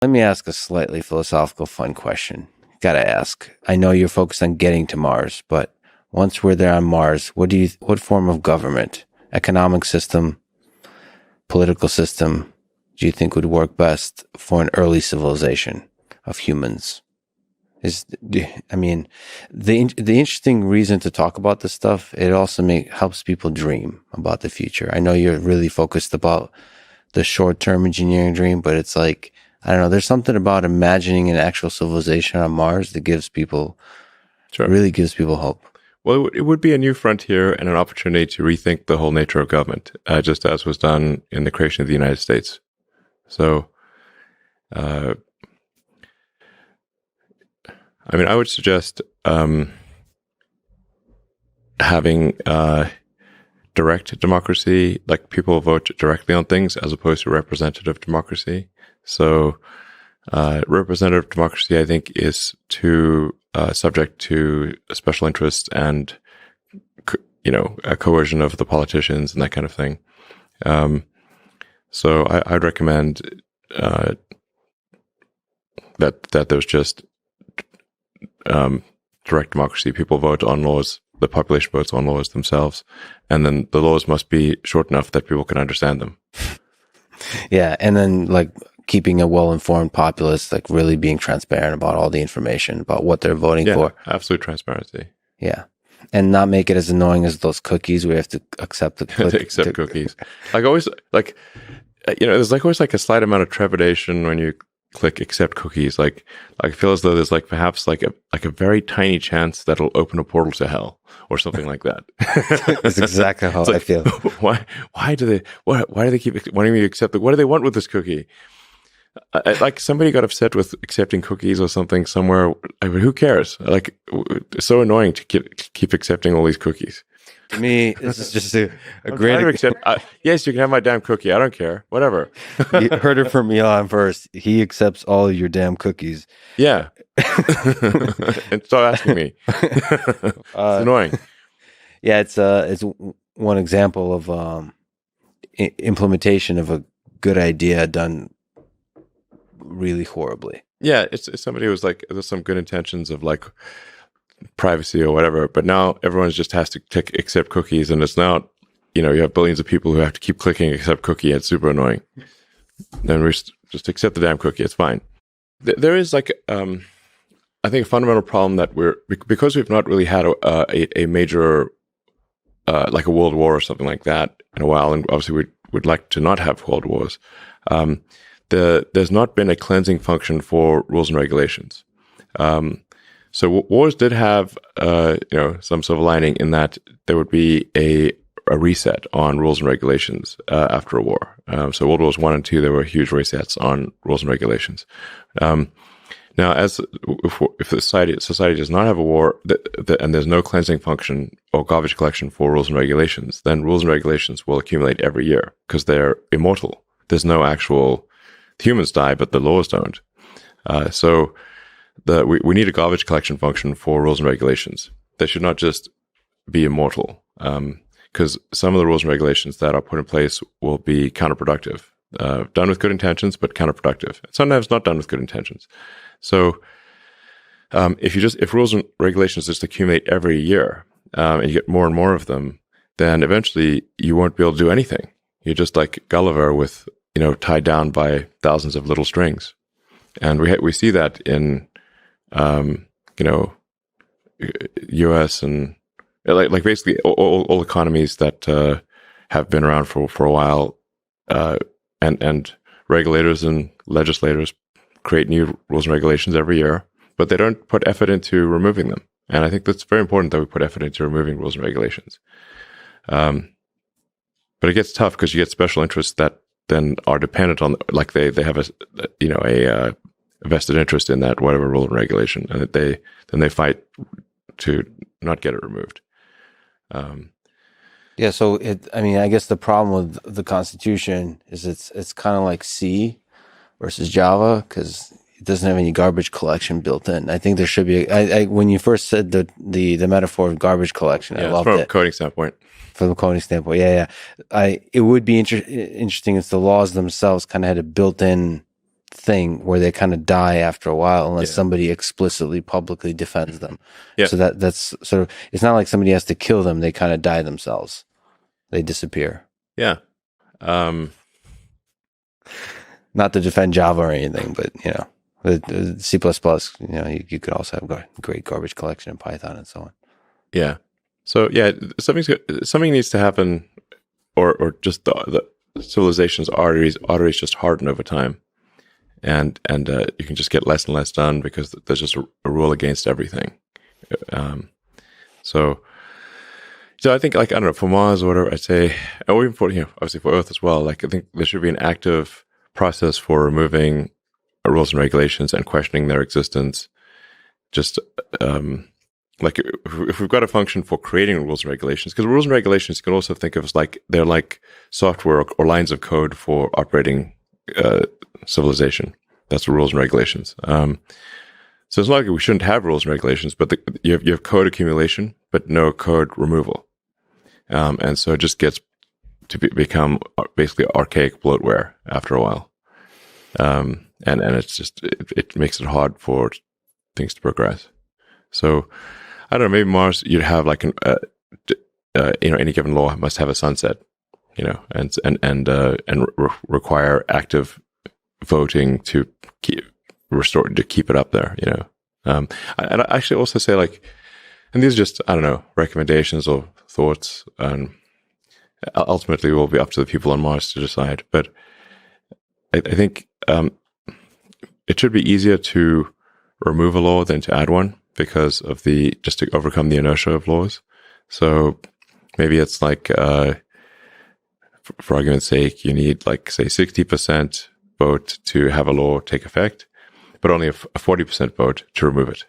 Let me ask a slightly philosophical, fun question. Gotta ask. I know you're focused on getting to Mars, but once we're there on Mars, what form of government, economic system, political system, do you think would work best for an early civilization of humans? The interesting reason to talk about this stuff, it also helps people dream about the future. I know you're really focused about the short-term engineering dream, but it's like, I don't know, there's something about imagining an actual civilization on Mars that really gives people hope. Well, it would be a new frontier and an opportunity to rethink the whole nature of government, just as was done in the creation of the United States. So, I would suggest having direct democracy, like people vote directly on things, as opposed to representative democracy. So, representative democracy, I think, is too subject to special interests and, a coercion of the politicians and that kind of thing. So, I'd recommend that there's just direct democracy. People vote on laws. The population votes on laws themselves, and then the laws must be short enough that people can understand them. Yeah, and then like keeping a well-informed populace, like really being transparent about all the information about what they're voting for. Absolute transparency. Yeah, and not make it as annoying as those cookies. We have to accept the cookies. There's always like a slight amount of trepidation when you click accept cookies. Like I feel as though there's like perhaps like a very tiny chance that it'll open a portal to hell or something like that. That's exactly how I feel. Why do they keep wanting me to accept it? What do they want with this cookie? Like somebody got upset with accepting cookies or something somewhere. Who cares? Like it's so annoying to keep accepting all these cookies. To me, this is just a great... Yes, you can have my damn cookie. I don't care. Whatever. You heard it from Elon first. He accepts all of your damn cookies. Yeah. And stop asking me. It's annoying. Yeah, it's one example of implementation of a good idea done really horribly. Yeah, it's somebody who was like, there's some good intentions of like privacy or whatever, but now everyone just has to click accept cookies, and it's now, you have billions of people who have to keep clicking accept cookie. It's super annoying. Then we just accept the damn cookie. It's fine. There is like, I think a fundamental problem that because we've not really had a major, like a world war or something like that in a while, and obviously we'd like to not have world wars. There's not been a cleansing function for rules and regulations. So wars did have, some silver lining in that there would be a reset on rules and regulations after a war. So World Wars I and II, there were huge resets on rules and regulations. Now, if the society does not have a war and there's no cleansing function or garbage collection for rules and regulations, then rules and regulations will accumulate every year because they're immortal. There's no actual humans die, but the laws don't. So we need a garbage collection function for rules and regulations. They should not just be immortal, because some of the rules and regulations that are put in place will be counterproductive. Done with good intentions, but counterproductive. Sometimes not done with good intentions. So if rules and regulations just accumulate every year, and you get more and more of them, then eventually you won't be able to do anything. You're just like Gulliver with, tied down by thousands of little strings. And we see that in U.S. and like basically all economies that have been around for a while, and regulators and legislators create new rules and regulations every year, but they don't put effort into removing them. And I think that's very important that we put effort into removing rules and regulations. But it gets tough because you get special interests that then are dependent on, like they have a vested interest in that whatever rule and regulation, and that they fight to not get it removed. Yeah, so I guess the problem with the Constitution is it's kind of like C versus Java because it doesn't have any garbage collection built in. I think there should be. When you first said the metaphor of garbage collection, I loved it. From a coding standpoint. From a coding standpoint, yeah. It would be interesting if the laws themselves kind of had a built-in thing where they kind of die after a while unless somebody explicitly publicly defends them. Yeah. So that's sort of, it's not like somebody has to kill them. They kind of die themselves. They disappear. Yeah. Not to defend Java or anything, but the C++, you could also have great garbage collection in Python and so on. Yeah. So something needs to happen, or just the civilization's arteries just harden over time, and you can just get less and less done because there's just a rule against everything. So I think, like, I don't know, for Mars or whatever, I'd say, or even for obviously for Earth as well. Like, I think there should be an active process for removing rules and regulations and questioning their existence. Just like if we've got a function for creating rules and regulations, because rules and regulations you can also think of as like they're like software or lines of code for operating civilization. That's the rules and regulations. So it's not like we shouldn't have rules and regulations, but you have code accumulation, but no code removal, and so it just gets to become basically archaic bloatware after a while, and it's just it makes it hard for things to progress. So I don't know, maybe Mars, you'd have like any given law must have a sunset, and require active voting to keep it up there, and I actually also say, like, and these are just, I don't know, recommendations or thoughts, and ultimately it will be up to the people on Mars to decide. But I think it should be easier to remove a law than to add one, because of just to overcome the inertia of laws. So maybe it's like, for argument's sake, you need, like, say 60% vote to have a law take effect, but only a 40% vote to remove it.